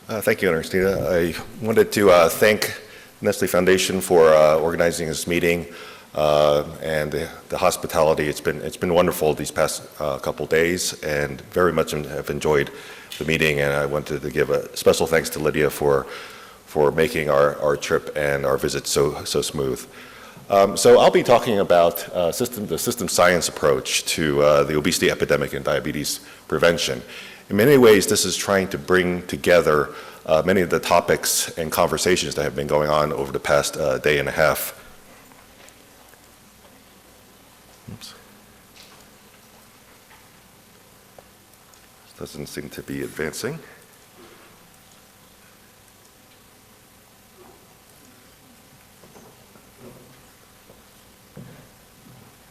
Thank you, Ernestina. I wanted to thank Nestle Foundation for organizing this meeting and the hospitality. It's been wonderful these past couple days, and very much have enjoyed the meeting. And I wanted to give a special thanks to Lydia for making our trip and our visit so smooth. So I'll be talking about the system science approach to the obesity epidemic and diabetes prevention. In many ways, this is trying to bring together many of the topics and conversations that have been going on over the past day and a half. Oops. This doesn't seem to be advancing. You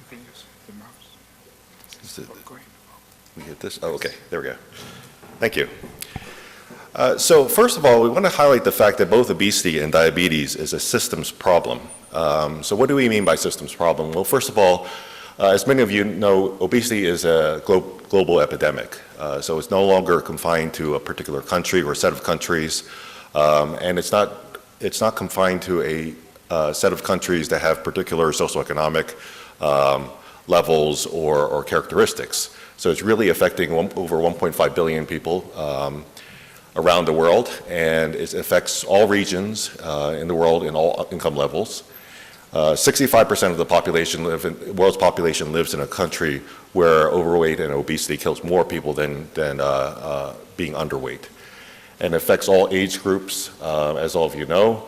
can use the mouse. Is it, we hit this? Oh, okay, there we go. Thank you. So first of all, we want to highlight the fact that both obesity and diabetes is a systems problem. So what do we mean by systems problem? Well, first of all, as many of you know, obesity is a global epidemic. So it's no longer confined to a particular country or a set of countries, and it's not confined to a set of countries that have particular socioeconomic levels or characteristics. So it's really affecting over 1.5 billion people around the world, and it affects all regions in the world in all income levels. 65% of the world's population lives in a country where overweight and obesity kills more people than being underweight. And it affects all age groups, as all of you know.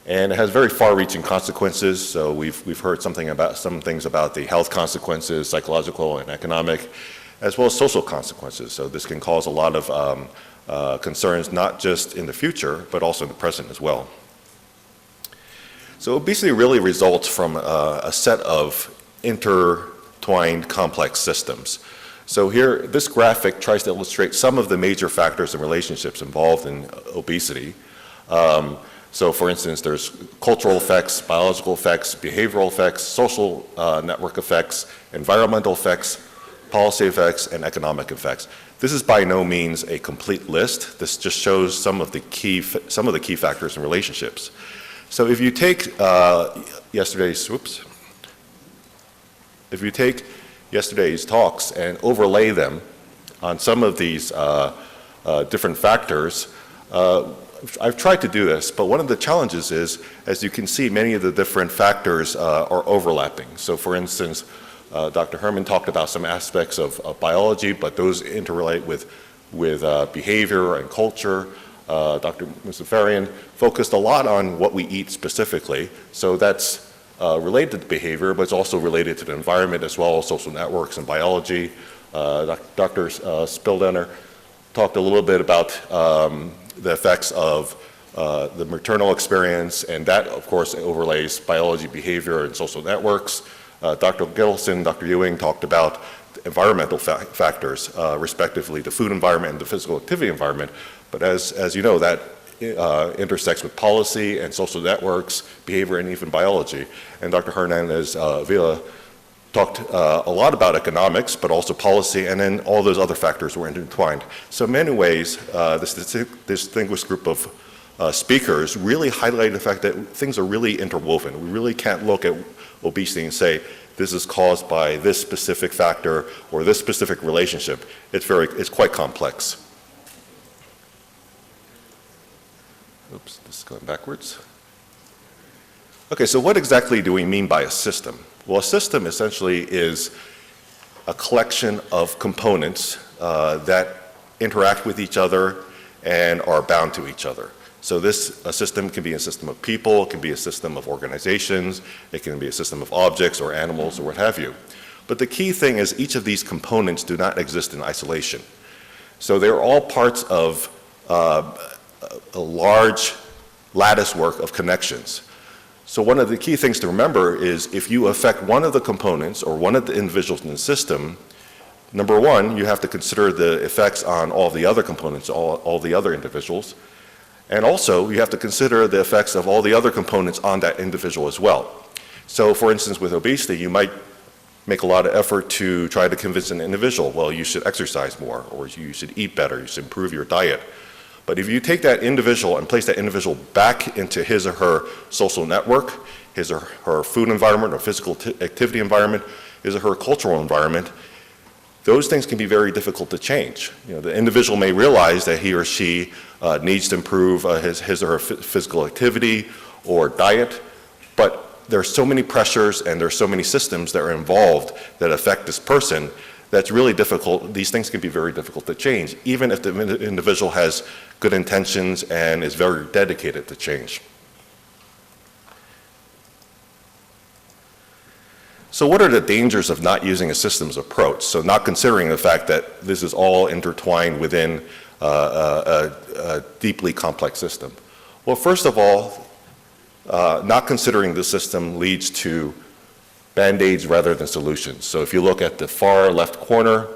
And it has very far-reaching consequences. So we've heard some things about the health consequences, psychological and economic, as well as social consequences. So this can cause a lot of concerns, not just in the future, but also in the present as well. So obesity really results from a set of intertwined complex systems. So here, this graphic tries to illustrate some of the major factors and relationships involved in obesity. So for instance, there's cultural effects, biological effects, behavioral effects, social network effects, environmental effects, policy effects, and economic effects. This is by no means a complete list. This just shows some of the key factors and relationships. So if you take yesterday's talks and overlay them on some of these different factors, I've tried to do this, but one of the challenges is, as you can see, many of the different factors are overlapping. So for instance, Dr. Herman talked about some aspects of biology, but those interrelate with behavior and culture. Dr. Musafarian focused a lot on what we eat specifically, so that's related to behavior, but it's also related to the environment as well as social networks and biology. Dr. Spildener talked a little bit about the effects of the maternal experience, and that, of course, overlays biology, behavior, and social networks. Dr. Gittleson, Dr. Ewing talked about environmental factors, respectively, the food environment and the physical activity environment. But as you know, that intersects with policy and social networks, behavior, and even biology. And Dr. Hernandez Villa talked a lot about economics, but also policy, and then all those other factors were intertwined. So in many ways, this distinguished group of speakers really highlighted the fact that things are really interwoven. We really can't look at obesity and say, this is caused by this specific factor or this specific relationship. It's quite complex. Oops, this is going backwards. Okay, so what exactly do we mean by a system? Well, a system essentially is a collection of components that interact with each other and are bound to each other. So a system can be a system of people, it can be a system of organizations, it can be a system of objects or animals or what have you. But the key thing is each of these components do not exist in isolation. So they're all parts of a large lattice work of connections. So one of the key things to remember is if you affect one of the components or one of the individuals in the system, number one, you have to consider the effects on all the other components, all the other individuals. And also, you have to consider the effects of all the other components on that individual as well. So for instance, with obesity, you might make a lot of effort to try to convince an individual, well, you should exercise more, or you should eat better, you should improve your diet. But if you take that individual and place that individual back into his or her social network, his or her food environment or physical activity environment, his or her cultural environment, those things can be very difficult to change. The individual may realize that he or she needs to improve his or her physical activity or diet, but there are so many pressures and there are so many systems that are involved that affect this person that's really difficult. These things can be very difficult to change, even if the individual has good intentions and is very dedicated to change. So what are the dangers of not using a systems approach? So not considering the fact that this is all intertwined within a deeply complex system. Well, first of all, not considering the system leads to Band-Aids rather than solutions. So if you look at the far left corner,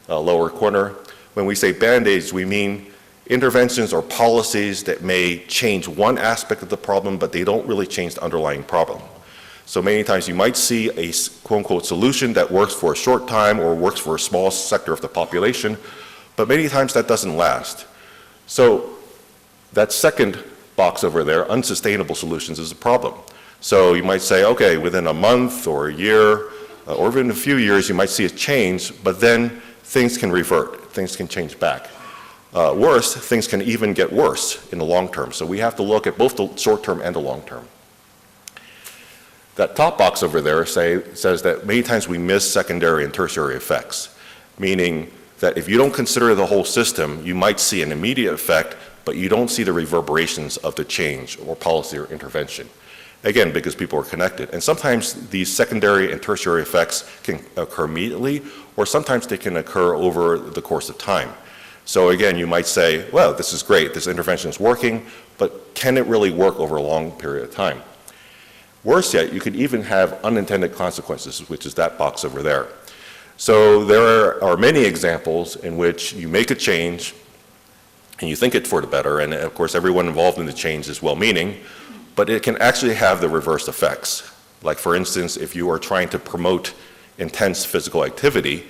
lower corner, when we say Band-Aids, we mean interventions or policies that may change one aspect of the problem, but they don't really change the underlying problem. So many times you might see a quote-unquote solution that works for a short time or works for a small sector of the population, but many times that doesn't last. So that second box over there, unsustainable solutions, is a problem. So you might say, okay, within a month or a year or even a few years, you might see a change, but then things can revert, things can change back. Worse, things can even get worse in the long term. So we have to look at both the short term and the long term. That top box over there says that many times we miss secondary and tertiary effects, meaning that if you don't consider the whole system, you might see an immediate effect, but you don't see the reverberations of the change or policy or intervention. Again, because people are connected. And sometimes these secondary and tertiary effects can occur immediately, or sometimes they can occur over the course of time. So again, you might say, well, this is great, this intervention is working, but can it really work over a long period of time? Worse yet, you could even have unintended consequences, which is that box over there. So there are many examples in which you make a change and you think it's for the better, and of course everyone involved in the change is well-meaning, but it can actually have the reverse effects. Like for instance, if you are trying to promote intense physical activity,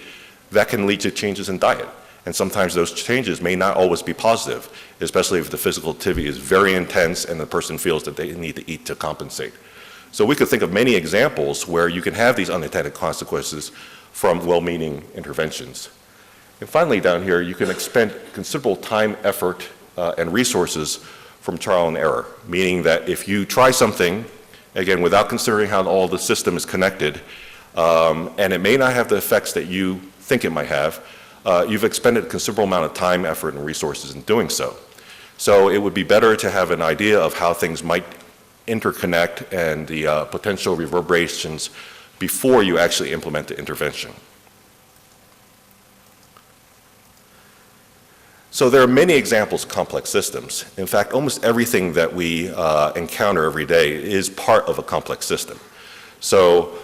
that can lead to changes in diet. And sometimes those changes may not always be positive, especially if the physical activity is very intense and the person feels that they need to eat to compensate. So we could think of many examples where you can have these unintended consequences from well-meaning interventions. And finally down here, you can expend considerable time, effort, and resources from trial and error, meaning that if you try something, again, without considering how all the system is connected, and it may not have the effects that you think it might have, you've expended a considerable amount of time, effort, and resources in doing so. So it would be better to have an idea of how things might interconnect and the potential reverberations before you actually implement the intervention. So there are many examples of complex systems. In fact, almost everything that we encounter every day is part of a complex system. So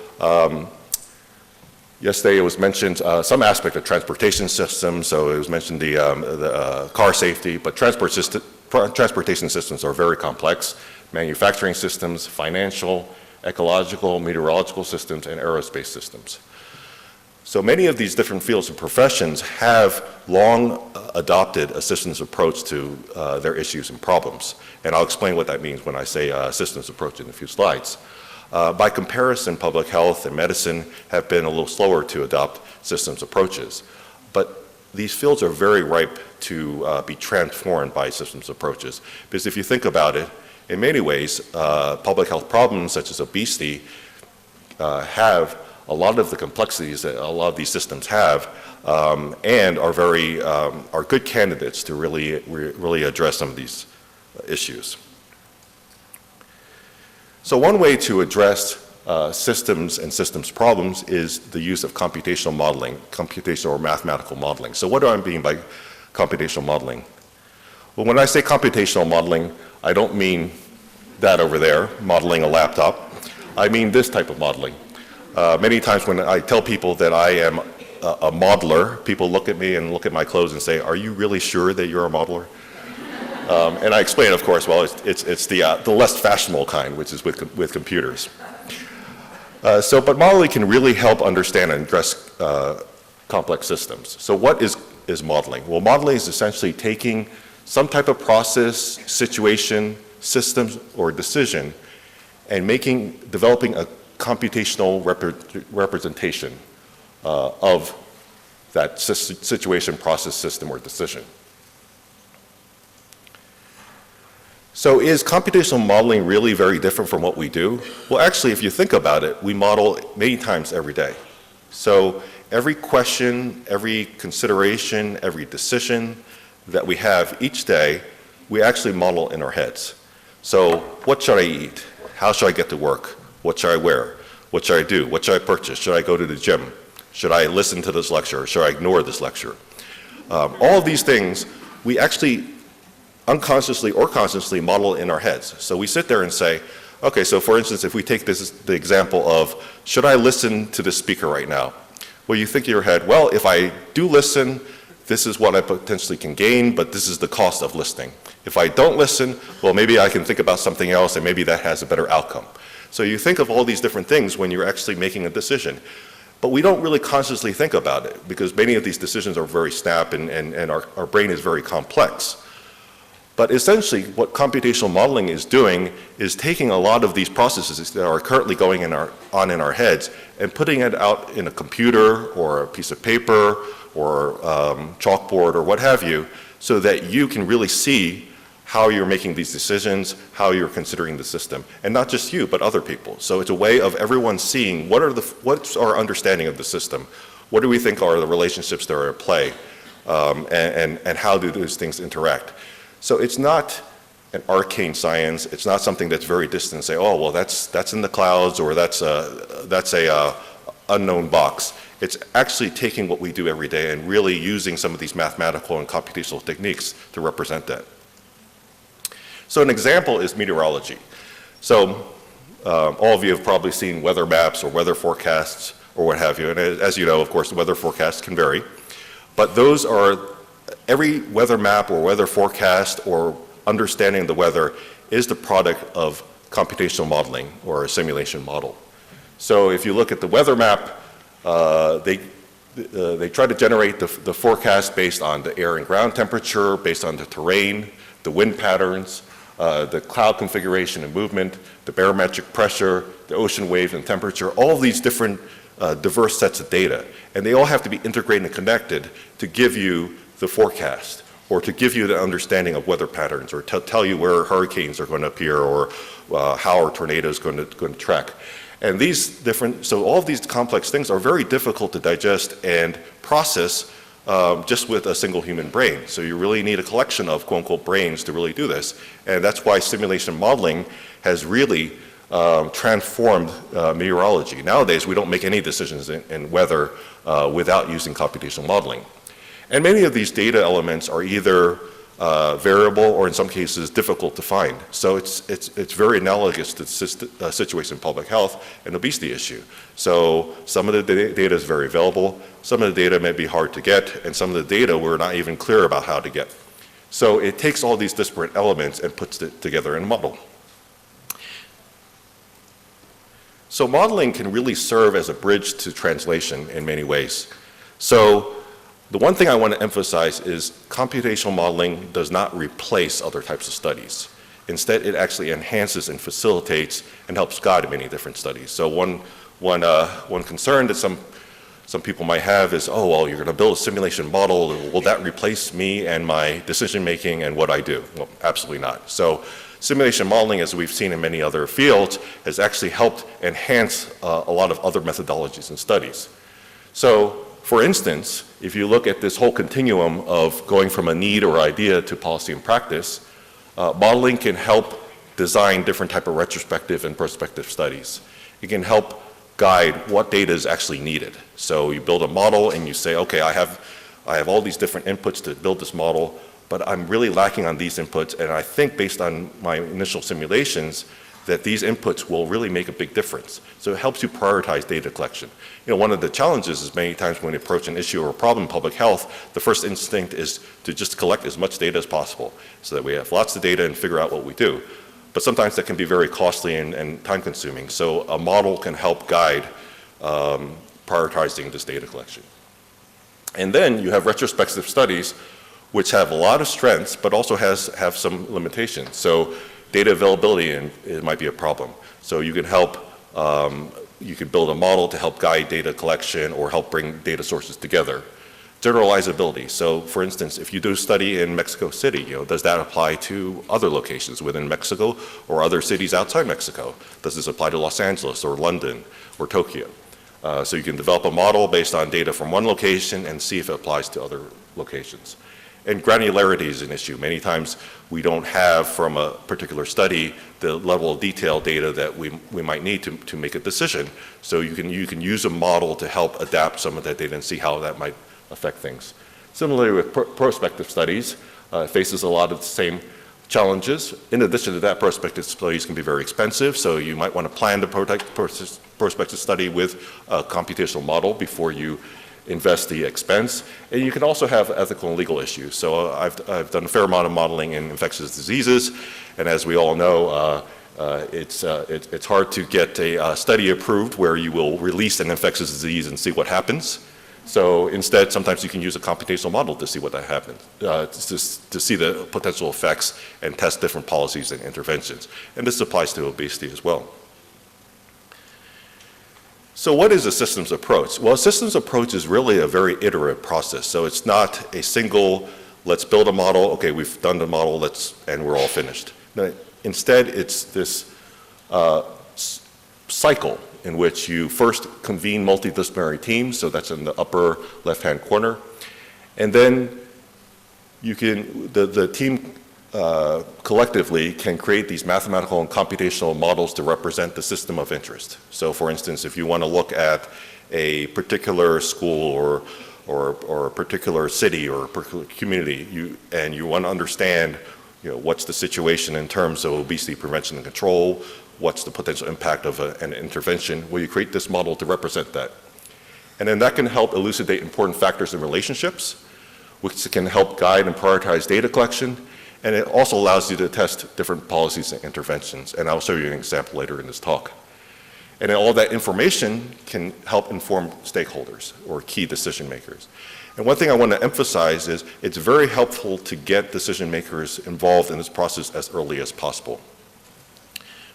yesterday it was mentioned some aspect of transportation systems. So it was mentioned the car safety, but transportation systems are very complex. Manufacturing systems, financial, ecological, meteorological systems, and aerospace systems. So many of these different fields and professions have long adopted a systems approach to their issues and problems. And I'll explain what that means when I say systems approach in a few slides. By comparison, public health and medicine have been a little slower to adopt systems approaches. But these fields are very ripe to be transformed by systems approaches. Because if you think about it, in many ways, public health problems such as obesity have a lot of the complexities that a lot of these systems have, and are good candidates to really address some of these issues. So one way to address systems and systems problems is the use of computational modeling, computational or mathematical modeling. So what do I mean by computational modeling? Well, when I say computational modeling, I don't mean that over there, modeling a laptop. I mean this type of modeling. Many times when I tell people that I am a modeler, people look at me and look at my clothes and say, "Are you really sure that you're a modeler?" And I explain, of course, well, it's the less fashionable kind, which is with computers. But modeling can really help understand and address complex systems. So what is modeling? Well, modeling is essentially taking some type of process, situation, system, or decision, and developing a computational representation of that situation, process, system, or decision. So is computational modeling really very different from what we do? Well, actually, if you think about it, we model many times every day. So every question, every consideration, every decision that we have each day, we actually model in our heads. So what should I eat? How should I get to work? What should I wear? What should I do? What should I purchase? Should I go to the gym? Should I listen to this lecture? Should I ignore this lecture? All of these things, we actually unconsciously or consciously model in our heads. So we sit there and say, okay, so for instance, if we take the example of, should I listen to the speaker right now? Well, you think in your head, well, if I do listen, this is what I potentially can gain, but this is the cost of listening. If I don't listen, well, maybe I can think about something else and maybe that has a better outcome. So you think of all these different things when you're actually making a decision. But we don't really consciously think about it because many of these decisions are very snap and our brain is very complex. But essentially, what computational modeling is doing is taking a lot of these processes that are currently going on in our heads and putting it out in a computer or a piece of paper or chalkboard or what have you, so that you can really see how you're making these decisions, how you're considering the system, and not just you, but other people. So it's a way of everyone seeing what's our understanding of the system, what do we think are the relationships that are at play, and how do those things interact. So it's not an arcane science. It's not something that's very distant. Say, oh, well, that's in the clouds, or that's a unknown box. It's actually taking what we do every day and really using some of these mathematical and computational techniques to represent that. So an example is meteorology. So all of you have probably seen weather maps or weather forecasts or what have you. And as you know, of course, the weather forecasts can vary. But those are every weather map or weather forecast or understanding of the weather is the product of computational modeling or a simulation model. So if you look at the weather map, they try to generate the forecast based on the air and ground temperature, based on the terrain, the wind patterns, the cloud configuration and movement, the barometric pressure, the ocean waves and temperature, all of these different diverse sets of data. And they all have to be integrated and connected to give you the forecast, or to give you the understanding of weather patterns, or to tell you where hurricanes are going to appear, or how are tornadoes going to track. And so all of these complex things are very difficult to digest and process just with a single human brain. So you really need a collection of quote unquote brains to really do this. And that's why simulation modeling has really transformed meteorology. Nowadays, we don't make any decisions in weather without using computational modeling. And many of these data elements are either variable or in some cases difficult to find. So it's very analogous to the situation in public health and obesity issue. So some of the data is very available, some of the data may be hard to get, and some of the data we're not even clear about how to get. So it takes all these disparate elements and puts it together in a model. So modeling can really serve as a bridge to translation in many ways. So the one thing I want to emphasize is computational modeling does not replace other types of studies. Instead, it actually enhances and facilitates and helps guide many different studies. So one concern that some people might have is, oh, well, you're going to build a simulation model. Will that replace me and my decision making and what I do? Well, absolutely not. So simulation modeling, as we've seen in many other fields, has actually helped enhance a lot of other methodologies and studies. So, for instance, if you look at this whole continuum of going from a need or idea to policy and practice, modeling can help design different type of retrospective and prospective studies. It can help guide what data is actually needed. So you build a model and you say, okay, I have all these different inputs to build this model, but I'm really lacking on these inputs, and I think based on my initial simulations that these inputs will really make a big difference. So it helps you prioritize data collection. You know, one of the challenges is many times when we approach an issue or a problem in public health, the first instinct is to just collect as much data as possible so that we have lots of data and figure out what we do. But sometimes that can be very costly and time consuming. So a model can help guide prioritizing this data collection. And then you have retrospective studies which have a lot of strengths, but also have some limitations. So data availability it might be a problem. So you can help, you can build a model to help guide data collection or help bring data sources together. Generalizability. So for instance, if you do a study in Mexico City, does that apply to other locations within Mexico or other cities outside Mexico? Does this apply to Los Angeles or London or Tokyo? So you can develop a model based on data from one location and see if it applies to other locations. And granularity is an issue. Many times we don't have from a particular study the level of detailed data that we might need to make a decision. So you can use a model to help adapt some of that data and see how that might affect things. Similarly with prospective studies, it faces a lot of the same challenges. In addition to that, prospective studies can be very expensive, so you might want to plan the prospective study with a computational model before you invest the expense. And you can also have ethical and legal issues. So I've done a fair amount of modeling in infectious diseases, and as we all know, it's hard to get a study approved where you will release an infectious disease and see what happens. So instead, sometimes you can use a computational model to see what that happens, to see the potential effects and test different policies and interventions. And this applies to obesity as well. So what is a systems approach? Well, a systems approach is really a very iterative process. So it's not a single, let's build a model, okay, we've done the model, and we're all finished. No, instead, it's this cycle in which you first convene multidisciplinary teams, so that's in the upper left-hand corner, and then you can, the team collectively can create these mathematical and computational models to represent the system of interest. So for instance, if you want to look at a particular school or a particular city or a particular community, and you want to understand what's the situation in terms of obesity prevention and control, what's the potential impact of an intervention, well, you create this model to represent that. And then that can help elucidate important factors in relationships, which can help guide and prioritize data collection, and it also allows you to test different policies and interventions, and I'll show you an example later in this talk. And then all that information can help inform stakeholders or key decision makers. And one thing I want to emphasize is it's very helpful to get decision makers involved in this process as early as possible.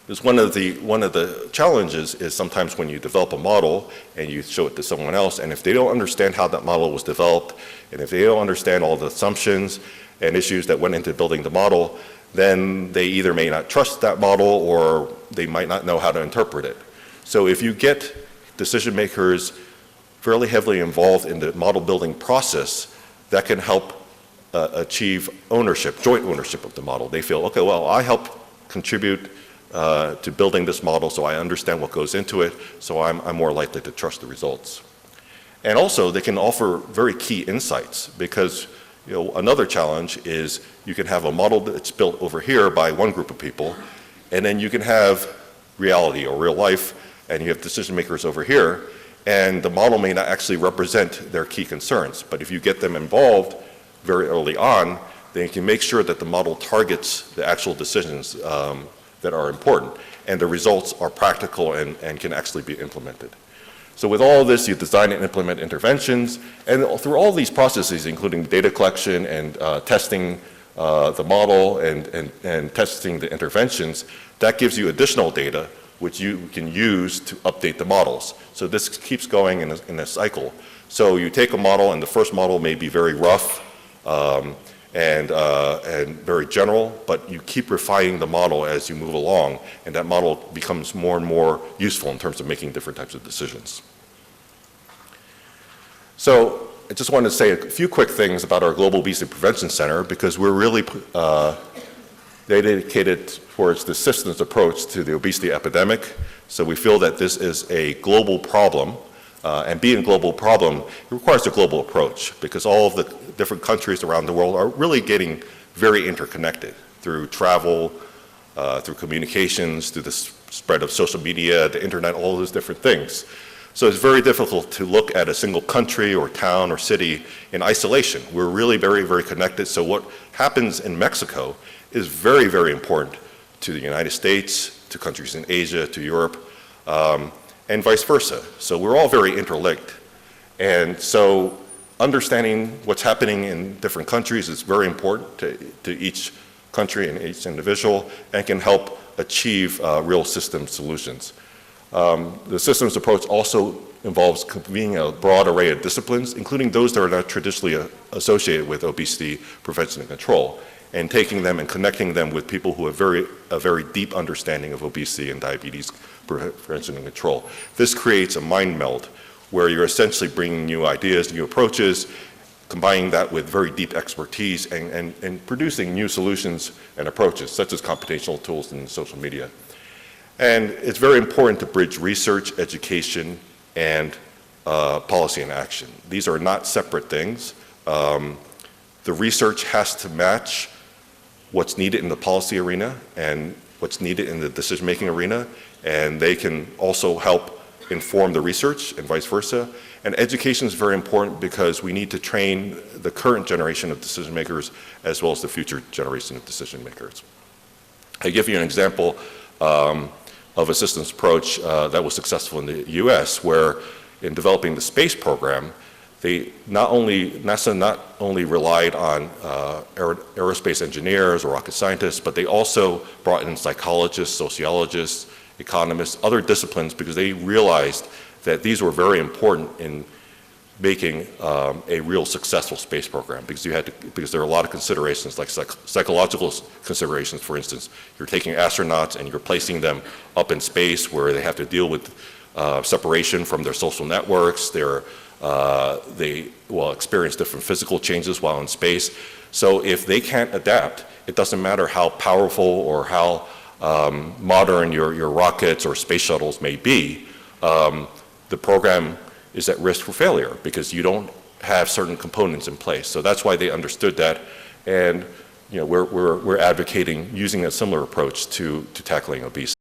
Because one of the challenges is sometimes when you develop a model and you show it to someone else, and if they don't understand how that model was developed, and if they don't understand all the assumptions and issues that went into building the model, then they either may not trust that model or they might not know how to interpret it. So if you get decision makers fairly heavily involved in the model building process, that can help achieve ownership, joint ownership of the model. They feel, okay, well, I help contribute to building this model, so I understand what goes into it, so I'm more likely to trust the results. And also, they can offer very key insights, because another challenge is you can have a model that's built over here by one group of people, and then you can have reality or real life, and you have decision makers over here, and the model may not actually represent their key concerns. But if you get them involved very early on, then you can make sure that the model targets the actual decisions that are important, and the results are practical and can actually be implemented. So with all of this, you design and implement interventions, and through all these processes, including data collection and testing the model and testing the interventions, that gives you additional data which you can use to update the models. So this keeps going in a cycle. So you take a model, and the first model may be very rough, and very general, but you keep refining the model as you move along, and that model becomes more and more useful in terms of making different types of decisions. So I just wanted to say a few quick things about our Global Obesity Prevention Center, because we're really dedicated towards the systems approach to the obesity epidemic. So we feel that this is a global problem, and being a global problem, it requires a global approach, because all of the different countries around the world are really getting very interconnected through travel, through communications, through the spread of social media, the internet, all those different things. So it's very difficult to look at a single country or town or city in isolation. We're really very, very connected. So what happens in Mexico is very, very important to the United States, to countries in Asia, to Europe, and vice versa. So we're all very interlinked. And so understanding what's happening in different countries is very important to each country and each individual, and can help achieve real system solutions. The systems approach also involves convening a broad array of disciplines, including those that are not traditionally associated with obesity prevention and control, and taking them and connecting them with people who have a very deep understanding of obesity and diabetes prevention and control. This creates a mind meld where you're essentially bringing new ideas, new approaches, combining that with very deep expertise and producing new solutions and approaches, such as computational tools and social media. And it's very important to bridge research, education, and policy and action. These are not separate things. The research has to match what's needed in the policy arena and what's needed in the decision-making arena, and they can also help inform the research and vice versa. And education is very important because we need to train the current generation of decision makers as well as the future generation of decision makers. I give you an example of a systems approach that was successful in the US, where in developing the space program, NASA not only relied on aerospace engineers or rocket scientists, but they also brought in psychologists, sociologists, economists, other disciplines, because they realized that these were very important in making a real successful space program, because there are a lot of considerations, like psychological considerations. For instance, you're taking astronauts and you're placing them up in space where they have to deal with separation from their social networks. They will experience different physical changes while in space. So if they can't adapt, it doesn't matter how powerful or how modern your rockets or space shuttles may be, the program is at risk for failure because you don't have certain components in place. So that's why they understood that, and we're advocating using a similar approach to tackling obesity.